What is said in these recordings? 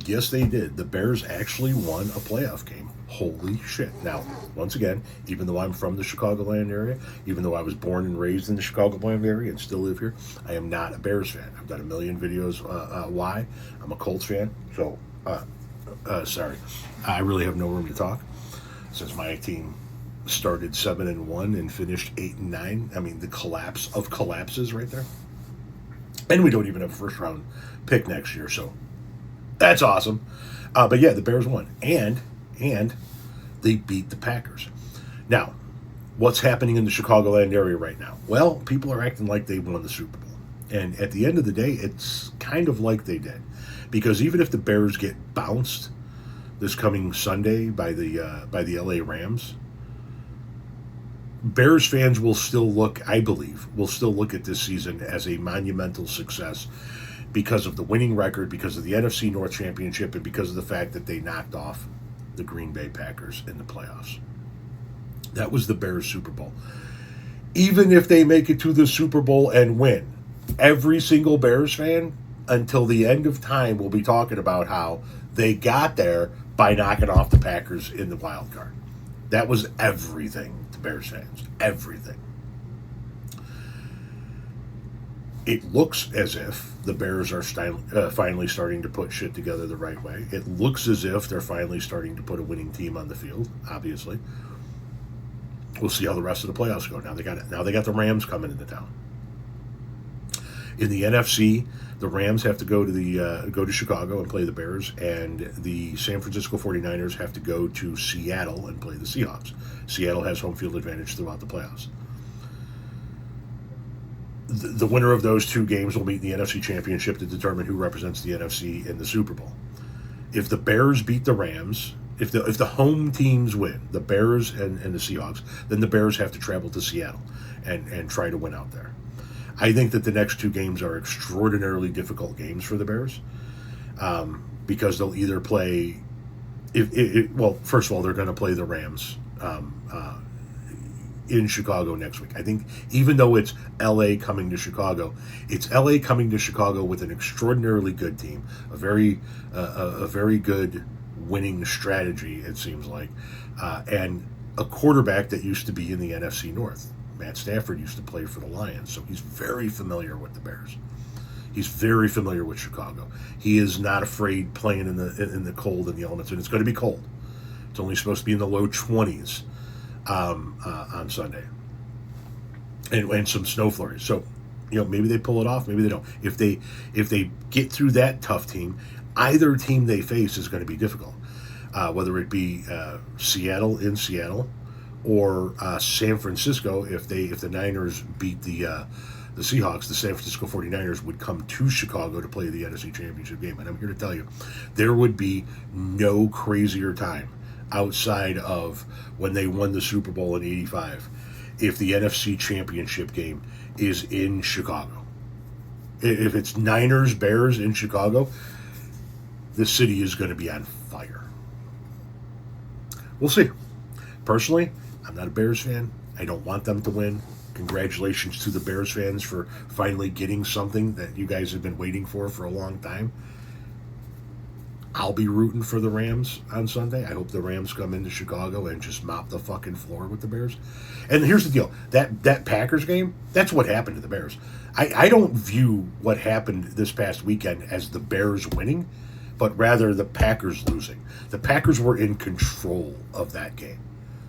Yes, they did. The Bears actually won a playoff game. Holy shit. Now, once again, even though I'm from the Chicagoland area, even though I was born and raised in the Chicagoland area and still live here, I am not a Bears fan. I've done a million videos why. I'm a Colts fan, so sorry. I really have no room to talk since my team started 7-1 and finished 8-9. I mean, the collapse of collapses right there. And we don't even have a first round pick next year, so that's awesome. But yeah, the Bears won, and they beat the Packers. Now, what's happening in the Chicagoland area right now? Well, people are acting like they won the Super Bowl, and at the end of the day, it's kind of like they did, because even if the Bears get bounced this coming Sunday by the LA Rams, Bears fans will still look, I believe, will still look at this season as a monumental success because of the winning record, because of the NFC North Championship, and because of the fact that they knocked off the Green Bay Packers in the playoffs. That was the Bears Super Bowl. Even if they make it to the Super Bowl and win, every single Bears fan until the end of time will be talking about how they got there by knocking off the Packers in the wild card. That was everything to Bears fans. Everything. It looks as if the Bears are finally starting to put shit together the right way. It looks as if they're finally starting to put a winning team on the field, obviously. We'll see how the rest of the playoffs go. Now they got the Rams coming into town. In the NFC, the Rams have to go to Chicago and play the Bears, and the San Francisco 49ers have to go to Seattle and play the Seahawks. Seattle has home field advantage throughout the playoffs. The winner of those two games will meet in the NFC Championship to determine who represents the NFC in the Super Bowl. If the Bears beat the Rams, if the home teams win, the Bears and the Seahawks, then the Bears have to travel to Seattle and try to win out there. I think that the next two games are extraordinarily difficult games for the Bears because they'll either play, well, first of all, they're going to play the Rams in Chicago next week. I think even though it's LA coming to Chicago, it's LA coming to Chicago with an extraordinarily good team, a very good winning strategy, it seems like, and a quarterback that used to be in the NFC North. Matt Stafford used to play for the Lions, so he's very familiar with the Bears. He's very familiar with Chicago. He is not afraid playing in the cold and the elements, and it's going to be cold. It's only supposed to be in the low 20s on Sunday, and some snow flurries. So, maybe they pull it off, maybe they don't. If they get through that tough team, either team they face is going to be difficult. Whether it be Seattle in Seattle, or San Francisco, if the Niners beat the Seahawks, the San Francisco 49ers would come to Chicago to play the NFC Championship game. And I'm here to tell you, there would be no crazier time outside of when they won the Super Bowl in '85 if the NFC Championship game is in Chicago. If it's Niners, Bears in Chicago, the city is going to be on fire. We'll see. Personally, I'm not a Bears fan. I don't want them to win. Congratulations to the Bears fans for finally getting something that you guys have been waiting for a long time. I'll be rooting for the Rams on Sunday. I hope the Rams come into Chicago and just mop the fucking floor with the Bears. And here's the deal. That Packers game, that's what happened to the Bears. I don't view what happened this past weekend as the Bears winning, but rather the Packers losing. The Packers were in control of that game.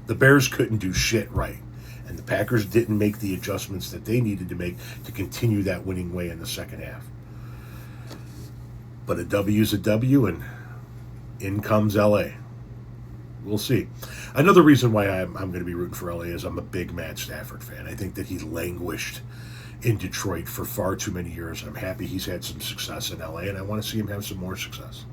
The Bears couldn't do shit right. And the Packers didn't make the adjustments that they needed to make to continue that winning way in the second half. But a W's a W, and in comes LA. We'll see. Another reason why I'm going to be rooting for LA is I'm a big Matt Stafford fan. I think that he languished in Detroit for far too many years. I'm happy he's had some success in LA, and I want to see him have some more success.